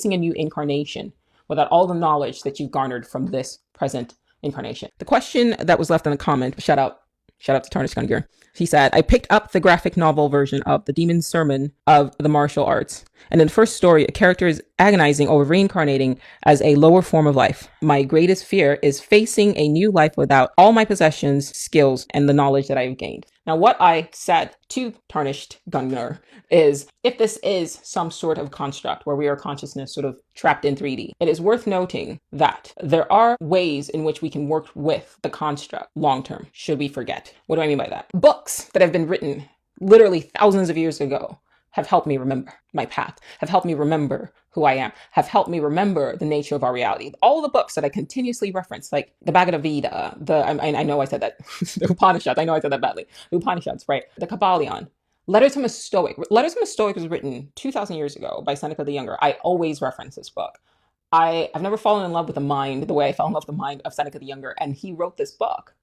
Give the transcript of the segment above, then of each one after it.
facing a new incarnation without all the knowledge that you've garnered from this present incarnation. The question that was left in the comment, shout out to Tarnish Gungear. He said, I picked up the graphic novel version of The Demon's Sermon of the Martial Arts. And in the first story, a character is agonizing over reincarnating as a lower form of life. My greatest fear is facing a new life without all my possessions, skills, and the knowledge that I've gained. Now, what I said to Tarnished Gungear is, if this is some sort of construct where we are consciousness sort of trapped in 3D, it is worth noting that there are ways in which we can work with the construct long term, should we forget. What do I mean by that? Books that have been written literally thousands of years ago have helped me remember my path, have helped me remember who I am, have helped me remember the nature of our reality. All the books that I continuously reference, like the Bhagavad Gita, I know I said that, the Upanishads, I know I said that badly, the Upanishads, right? The Kabbalion, Letters from a Stoic. Letters from a Stoic was written 2,000 years ago by Seneca the Younger. I always reference this book. I've never fallen in love with the mind the way I fell in love with the mind of Seneca the Younger, and he wrote this book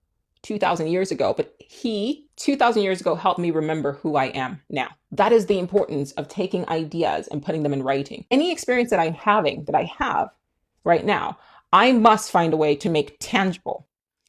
2,000 years ago, but he 2,000 years ago helped me remember who I am now. That is the importance of taking ideas and putting them in writing. Any experience that I have right now, I must find a way to make tangible,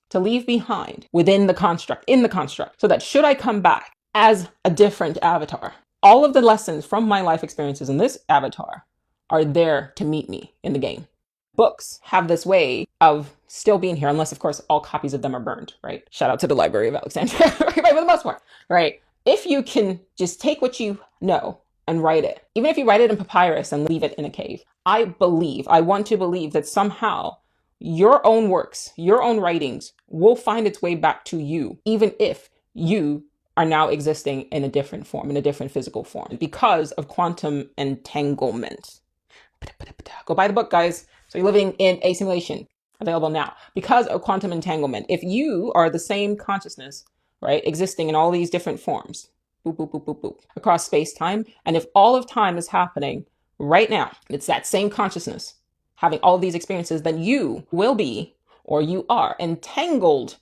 to leave behind within the construct, in the construct, so that should I come back as a different avatar, all of the lessons from my life experiences in this avatar are there to meet me in the game. Books have this way of still being here, unless, of course, all copies of them are burned, right? Shout out to the Library of Alexandria, right? For the most part, right? If you can just take what you know and write it, even if you write it in papyrus and leave it in a cave, I want to believe that somehow your own works, your own writings will find its way back to you, even if you are now existing in a different form, in a different physical form, because of quantum entanglement. Go buy the book, guys. So you're living in a simulation, available now, because of quantum entanglement. If you are the same consciousness, right, existing in all these different forms, boop, boop, boop, boop, boop, across space-time, and if all of time is happening right now, it's that same consciousness having all of these experiences, then you will be, or you are, entangled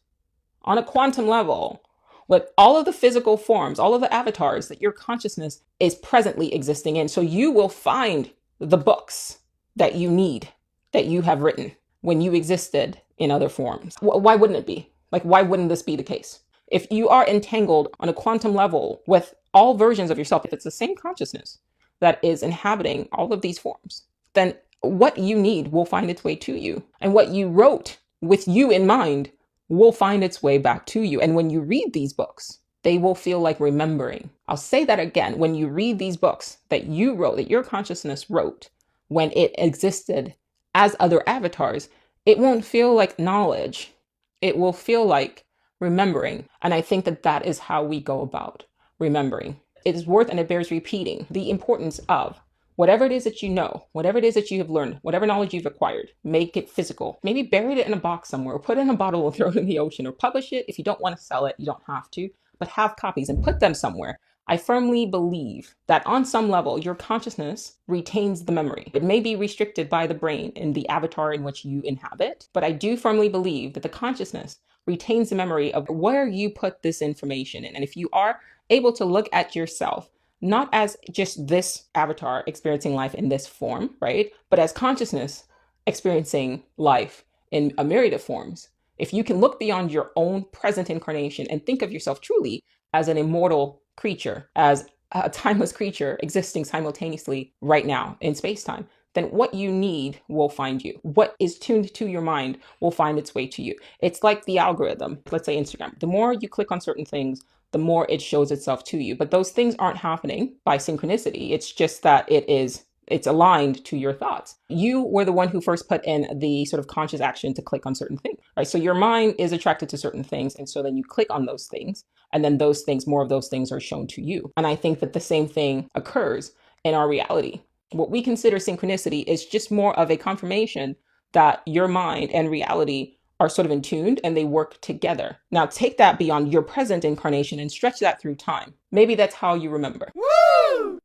on a quantum level with all of the physical forms, all of the avatars that your consciousness is presently existing in. So you will find the books that you need, that you have written when you existed in other forms. Why wouldn't it be? Like, why wouldn't this be the case? If you are entangled on a quantum level with all versions of yourself, if it's the same consciousness that is inhabiting all of these forms, then what you need will find its way to you. And what you wrote with you in mind will find its way back to you. And when you read these books, they will feel like remembering. I'll say that again. When you read these books that you wrote, that your consciousness wrote when it existed as other avatars, it won't feel like knowledge. It will feel like remembering. And I think that that is how we go about remembering. It is worth, and it bears repeating, the importance of whatever it is that you know, whatever it is that you have learned, whatever knowledge you've acquired, make it physical. Maybe bury it in a box somewhere, or put it in a bottle and throw it in the ocean, or publish it. If you don't want to sell it, you don't have to, but have copies and put them somewhere. I firmly believe that on some level, your consciousness retains the memory. It may be restricted by the brain in the avatar in which you inhabit, but I do firmly believe that the consciousness retains the memory of where you put this information in. And if you are able to look at yourself, not as just this avatar experiencing life in this form, right? But as consciousness experiencing life in a myriad of forms. If you can look beyond your own present incarnation and think of yourself truly as an immortal creature, as a timeless creature existing simultaneously right now in space-time, then what you need will find you. What is tuned to your mind will find its way to you. It's like the algorithm, let's say Instagram. The more you click on certain things, the more it shows itself to you. But those things aren't happening by synchronicity. It's just that it's aligned to your thoughts. You were the one who first put in the sort of conscious action to click on certain things, right? So your mind is attracted to certain things. And so then you click on those things, and then those things, more of those things are shown to you. And I think that the same thing occurs in our reality. What we consider synchronicity is just more of a confirmation that your mind and reality are sort of in tune and they work together. Now take that beyond your present incarnation and stretch that through time. Maybe that's how you remember. Woo!